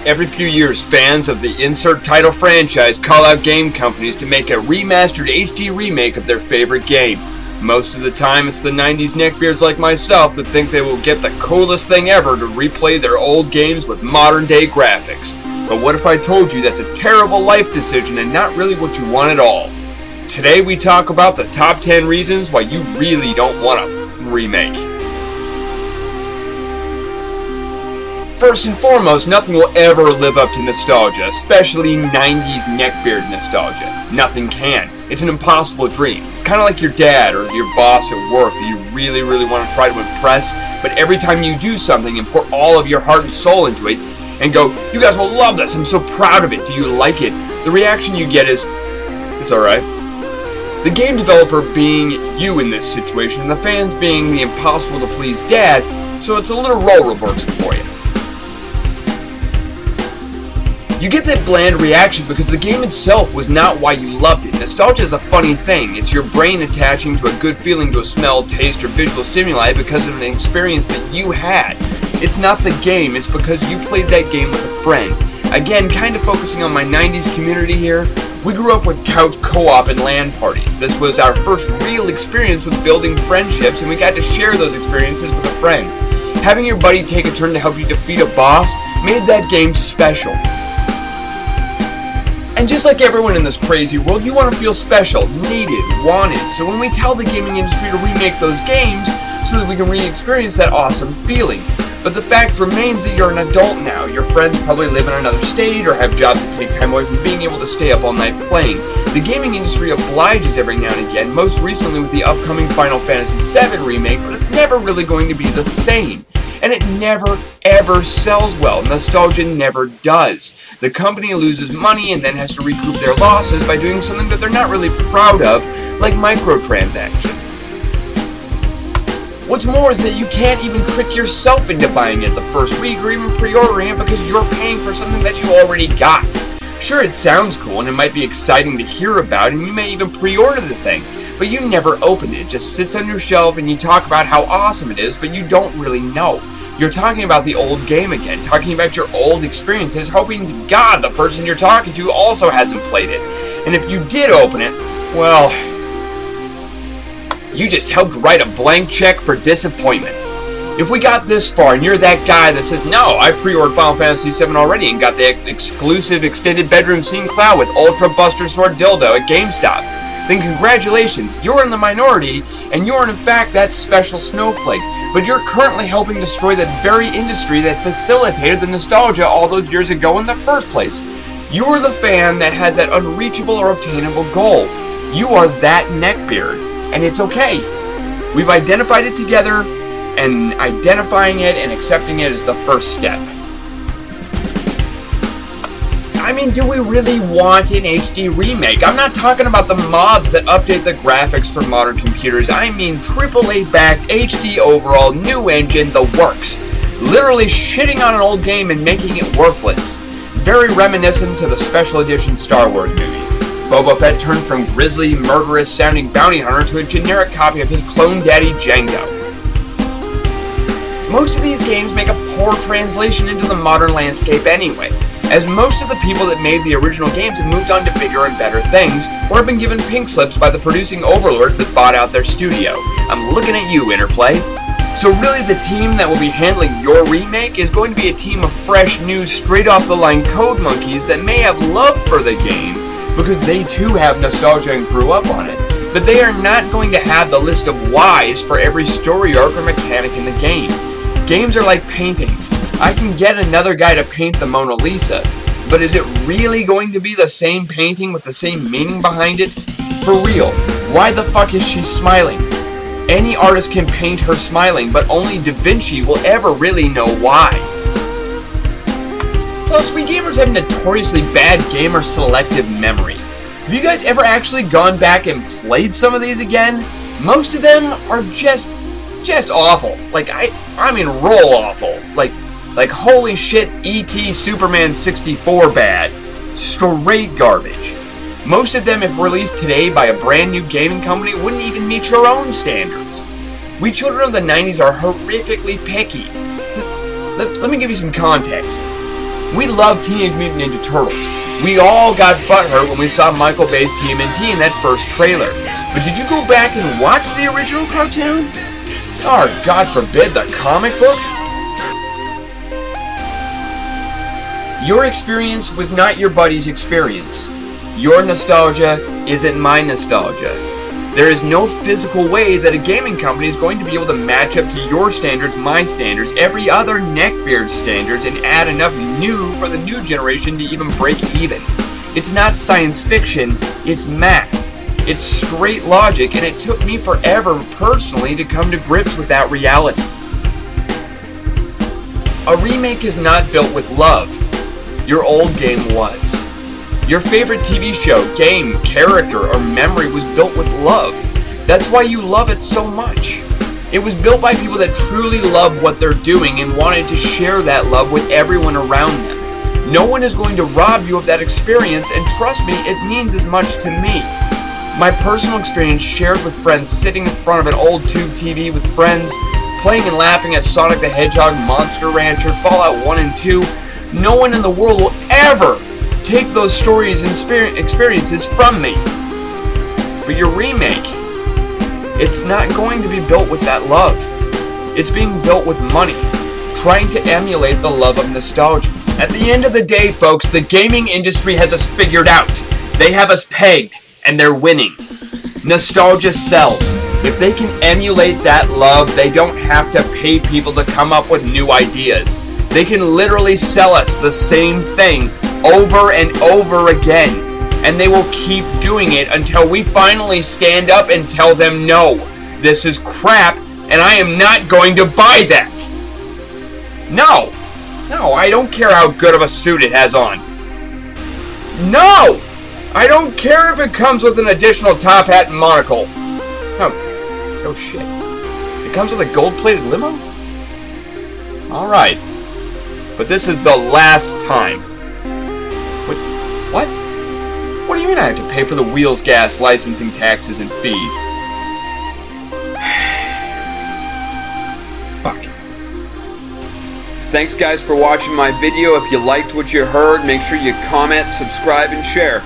Every few years, fans of the insert title franchise call out game companies to make a remastered HD remake of their favorite game. Most of the time, it's the 90s neckbeards like myself that think they will get the coolest thing ever to replay their old games with modern-day graphics. But what if I told you that's a terrible life decision and not really what you want at all? Today we talk about the top 10 reasons why you really don't want a remake. First and foremost, nothing will ever live up to nostalgia, especially 90s neckbeard nostalgia. Nothing can. It's an impossible dream. It's kind of like your dad or your boss at work that you really want to try to impress, but every time you do something and pour all of your heart and soul into it and go, "You guys will love this, I'm so proud of it, do you like it?" the reaction you get is, "It's alright." The game developer being you in this situation, and the fans being the impossible to please dad, so it's a little role reversal for you. You get that bland reaction because the game itself was not why you loved it. Nostalgia is a funny thing. It's your brain attaching to a good feeling to a smell, taste, or visual stimuli because of an experience that you had. It's not the game, it's because you played that game with a friend. Again, kind of focusing on my 90s community here, we grew up with couch co-op and LAN parties. This was our first real experience with building friendships, and we got to share those experiences with a friend. Having your buddy take a turn to help you defeat a boss made that game special. And just like everyone in this crazy world, you want to feel special, needed, wanted. So when we tell the gaming industry to remake those games so that we can re-experience that awesome feeling. But the fact remains that you're an adult now. Your friends probably live in another state or have jobs that take time away from being able to stay up all night playing. The gaming industry obliges every now and again, most recently with the upcoming Final Fantasy VII remake, but it's never really going to be the same. And it never, ever sells well. Nostalgia never does. The company loses money and then has to recoup their losses by doing something that they're not really proud of, like microtransactions. What's more is that you can't even trick yourself into buying it the first week or even pre-ordering it because you're paying for something that you already got. Sure, it sounds cool and it might be exciting to hear about and you may even pre-order the thing, but you never open it. It just sits on your shelf and you talk about how awesome it is, but you don't really know. You're talking about the old game again, talking about your old experiences, hoping to God the person you're talking to also hasn't played it. And if you did open it, well, you just helped write a blank check for disappointment. If we got this far and you're that guy that says, "No, I pre-ordered Final Fantasy VII already and got the exclusive extended bedroom scene cloud with Ultra Buster Sword Dildo at GameStop," then congratulations, you're in the minority, and you're in fact that special snowflake. But you're currently helping destroy that very industry that facilitated the nostalgia all those years ago in the first place. You're the fan that has that unreachable or obtainable goal. You are that neckbeard, and it's okay. We've identified it together, and identifying it and accepting it is the first step. I mean, do we really want an HD remake? I'm not talking about the mods that update the graphics for modern computers. I mean AAA-backed, HD overall, new engine, the works. Literally shitting on an old game and making it worthless. Very reminiscent to the special edition Star Wars movies. Boba Fett turned from grisly, murderous-sounding bounty hunter to a generic copy of his clone daddy Jango. Most of these games make a poor translation into the modern landscape anyway, as most of the people that made the original games have moved on to bigger and better things, or have been given pink slips by the producing overlords that bought out their studio. I'm looking at you, Interplay. So really the team that will be handling your remake is going to be a team of fresh, new, straight-off-the-line code monkeys that may have love for the game, because they too have nostalgia and grew up on it, but they are not going to have the list of whys for every story arc or mechanic in the game. Games are like paintings. I can get another guy to paint the Mona Lisa, but is it really going to be the same painting with the same meaning behind it? For real, why the fuck is she smiling? Any artist can paint her smiling, but only Da Vinci will ever really know why. Plus, we gamers have notoriously bad gamer selective memory. Have you guys ever actually gone back and played some of these again? Most of them are just awful. Like, I mean roll awful. Like holy shit, E.T. Superman 64 bad. Straight garbage. Most of them, if released today by a brand new gaming company, wouldn't even meet your own standards. We children of the 90s are horrifically picky. Let me give you some context. We love Teenage Mutant Ninja Turtles. We all got butthurt when we saw Michael Bay's TMNT in that first trailer. But did you go back and watch the original cartoon? Or, God forbid, the comic book? Your experience was not your buddy's experience. Your nostalgia isn't my nostalgia. There is no physical way that a gaming company is going to be able to match up to your standards, my standards, every other neckbeard standards, and add enough new for the new generation to even break even. It's not science fiction, it's math. It's straight logic, and it took me forever personally to come to grips with that reality. A remake is not built with love. Your old game was. Your favorite TV show, game, character, or memory was built with love. That's why you love it so much. It was built by people that truly love what they're doing and wanted to share that love with everyone around them. No one is going to rob you of that experience, and trust me, it means as much to me. My personal experience shared with friends sitting in front of an old tube TV with friends, playing and laughing at Sonic the Hedgehog, Monster Rancher, Fallout 1 and 2. No one in the world will ever take those stories and experiences from me. But your remake, it's not going to be built with that love. It's being built with money, trying to emulate the love of nostalgia. At the end of the day, folks, the gaming industry has us figured out. They have us pegged, and they're winning. Nostalgia sells. If they can emulate that love, they don't have to pay people to come up with new ideas. They can literally sell us the same thing over and over again, and they will keep doing it until we finally stand up and tell them, no, this is crap, and I am not going to buy that. No, I don't care how good of a suit it has on. No, I don't care if it comes with an additional top hat and monocle. Oh shit. It comes with a gold-plated limo? Alright. But this is the last time. What? What do you mean I have to pay for the wheels, gas, licensing, taxes, and fees? Fuck. Thanks guys for watching my video. If you liked what you heard, make sure you comment, subscribe, and share.